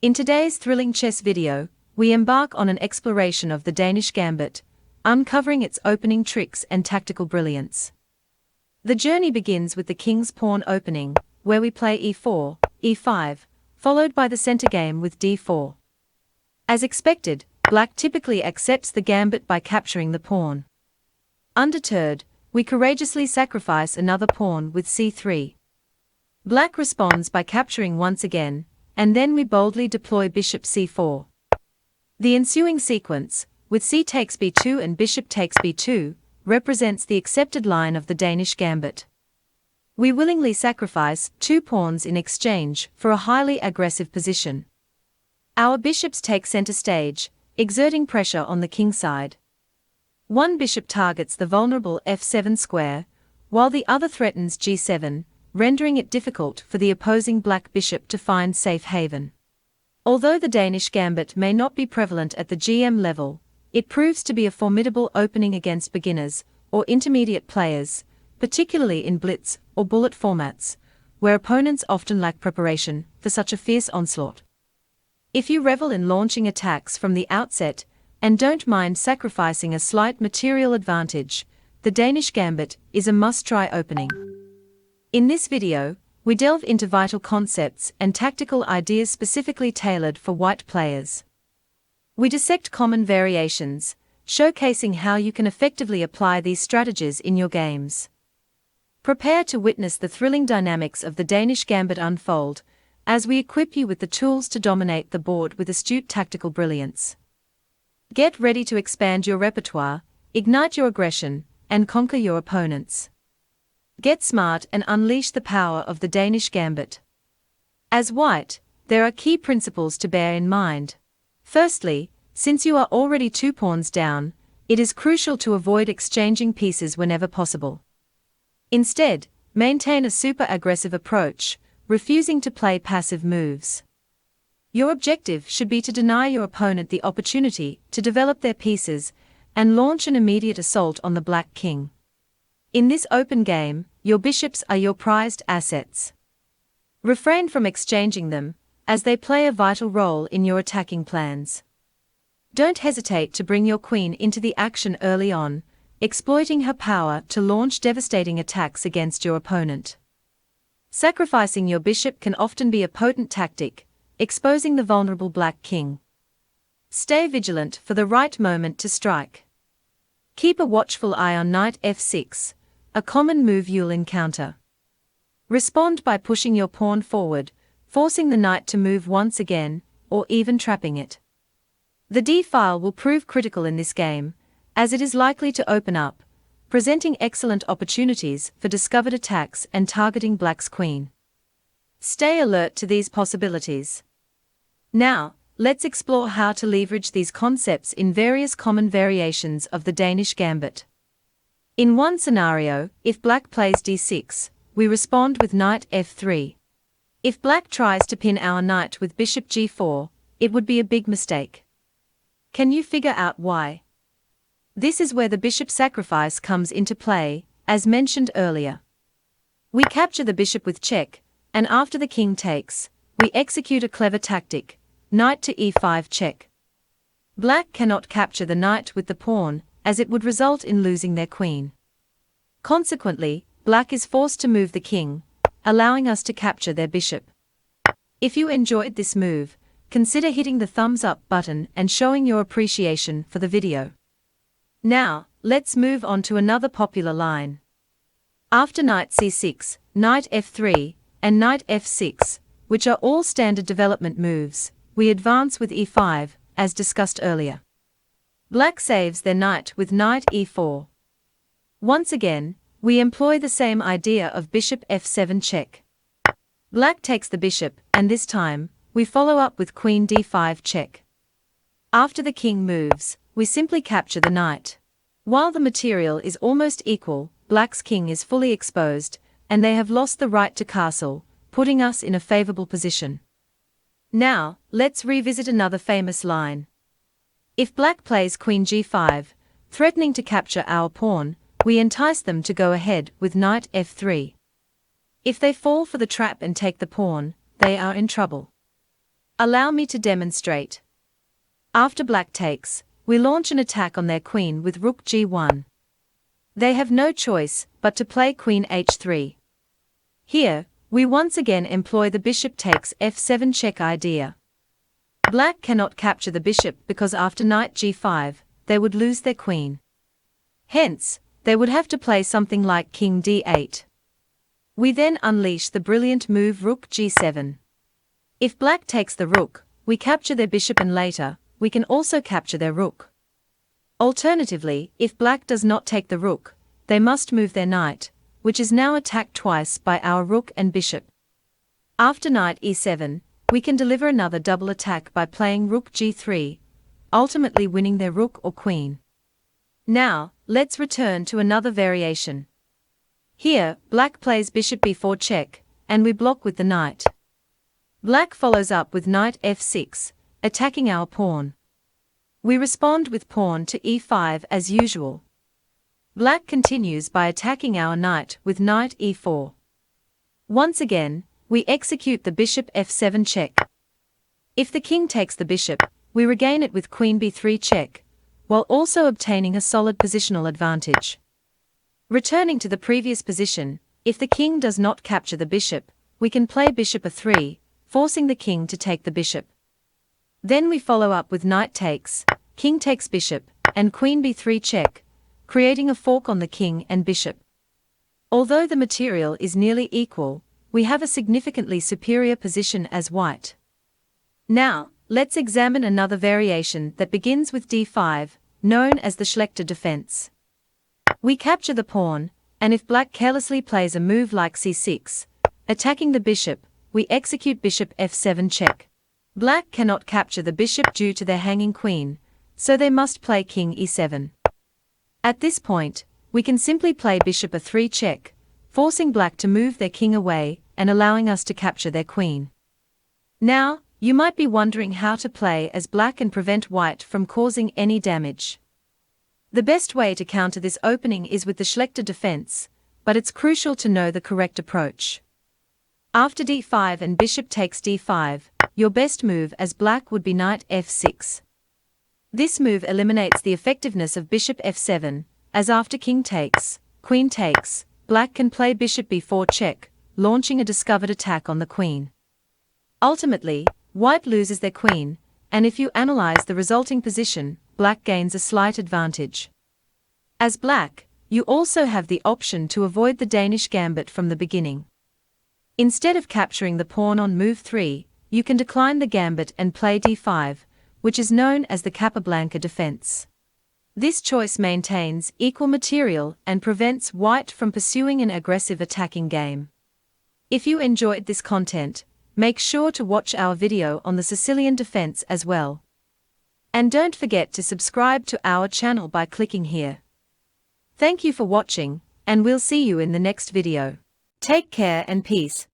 In today's thrilling chess video, we embark on an exploration of the Danish Gambit, uncovering its opening tricks and tactical brilliance. The journey begins with the king's pawn opening, where we play e4, e5, followed by the center game with d4. As expected, black typically accepts the gambit by capturing the pawn. Undeterred, we courageously sacrifice another pawn with c3. Black responds by capturing once again, and then we boldly deploy bishop c4. The ensuing sequence, with c takes b2 and bishop takes b2, represents the accepted line of the Danish Gambit. We willingly sacrifice 2 pawns in exchange for a highly aggressive position. Our bishops take center stage, exerting pressure on the king side. One bishop targets the vulnerable f7 square, while the other threatens g7, rendering it difficult for the opposing black bishop to find safe haven. Although the Danish Gambit may not be prevalent at the GM level, it proves to be a formidable opening against beginners or intermediate players, particularly in Blitz or bullet formats, where opponents often lack preparation for such a fierce onslaught. If you revel in launching attacks from the outset and don't mind sacrificing a slight material advantage, the Danish Gambit is a must-try opening. In this video, we delve into vital concepts and tactical ideas specifically tailored for white players. We dissect common variations, showcasing how you can effectively apply these strategies in your games. Prepare to witness the thrilling dynamics of the Danish Gambit unfold, as we equip you with the tools to dominate the board with astute tactical brilliance. Get ready to expand your repertoire, ignite your aggression, and conquer your opponents. Get smart and unleash the power of the Danish Gambit. As white, there are key principles to bear in mind. Firstly, since you are already 2 pawns down, it is crucial to avoid exchanging pieces whenever possible. Instead, maintain a super aggressive approach, refusing to play passive moves. Your objective should be to deny your opponent the opportunity to develop their pieces and launch an immediate assault on the black king. In this open game, your bishops are your prized assets. Refrain from exchanging them, as they play a vital role in your attacking plans. Don't hesitate to bring your queen into the action early on, exploiting her power to launch devastating attacks against your opponent. Sacrificing your bishop can often be a potent tactic, exposing the vulnerable black king. Stay vigilant for the right moment to strike. Keep a watchful eye on knight f6, a common move you'll encounter. Respond by pushing your pawn forward, forcing the knight to move once again, or even trapping it. The d-file will prove critical in this game, as it is likely to open up, presenting excellent opportunities for discovered attacks and targeting black's queen. Stay alert to these possibilities. Now, let's explore how to leverage these concepts in various common variations of the Danish Gambit. In one scenario, if black plays d6, we respond with knight f3. If black tries to pin our knight with bishop g4, it would be a big mistake. Can you figure out why? This is where the bishop sacrifice comes into play, as mentioned earlier. We capture the bishop with check, and after the king takes, we execute a clever tactic, knight to e5 check. Black cannot capture the knight with the pawn, as it would result in losing their queen. Consequently, black is forced to move the king, allowing us to capture their bishop. If you enjoyed this move, consider hitting the thumbs up button and showing your appreciation for the video. Now, let's move on to another popular line. After knight c6, knight f3, and knight f6, which are all standard development moves, we advance with e5, as discussed earlier. Black saves their knight with knight e4. Once again, we employ the same idea of bishop f7 check. Black takes the bishop, and this time, we follow up with queen d5 check. After the king moves, we simply capture the knight. While the material is almost equal, black's king is fully exposed, and they have lost the right to castle, putting us in a favorable position. Now, let's revisit another famous line. If black plays queen g5, threatening to capture our pawn, we entice them to go ahead with knight f3. If they fall for the trap and take the pawn, they are in trouble. Allow me to demonstrate. After black takes, we launch an attack on their queen with rook g1. They have no choice but to play queen h3. Here, we once again employ the bishop takes f7 check idea. Black cannot capture the bishop because after knight g5, they would lose their queen. Hence, they would have to play something like king d8. We then unleash the brilliant move rook g7. If black takes the rook, we capture their bishop and later, we can also capture their rook. Alternatively, if black does not take the rook, they must move their knight, which is now attacked twice by our rook and bishop. After knight e7, we can deliver another double attack by playing rook g3, ultimately winning their rook or queen. Now, let's return to another variation. Here, black plays bishop b4 check, and we block with the knight. Black follows up with knight f6, attacking our pawn. We respond with pawn to e5 as usual. Black continues by attacking our knight with knight e4. Once again, we execute the bishop f7 check. If the king takes the bishop, we regain it with queen b3 check, while also obtaining a solid positional advantage. Returning to the previous position, if the king does not capture the bishop, we can play bishop a3, forcing the king to take the bishop. Then we follow up with knight takes, king takes bishop, and queen b3 check, creating a fork on the king and bishop. Although the material is nearly equal, we have a significantly superior position as white. Now, let's examine another variation that begins with d5, known as the Schlechter defense. We capture the pawn, and if black carelessly plays a move like c6, attacking the bishop, we execute bishop f7 check. Black cannot capture the bishop due to their hanging queen, so they must play king e7. At this point, we can simply play bishop a3 check, forcing black to move their king away and allowing us to capture their queen. Now, you might be wondering how to play as black and prevent white from causing any damage. The best way to counter this opening is with the Schlechter defense, but it's crucial to know the correct approach. After d5 and bishop takes d5, your best move as black would be knight f6. This move eliminates the effectiveness of bishop f7, as after king takes, queen takes, black can play bishop b4 check, launching a discovered attack on the queen. Ultimately, white loses their queen, and if you analyze the resulting position, black gains a slight advantage. As black, you also have the option to avoid the Danish Gambit from the beginning. Instead of capturing the pawn on move 3, you can decline the gambit and play d5, which is known as the Capablanca defense. This choice maintains equal material and prevents white from pursuing an aggressive attacking game. If you enjoyed this content, make sure to watch our video on the Sicilian defense as well. And don't forget to subscribe to our channel by clicking here. Thank you for watching, and we'll see you in the next video. Take care and peace.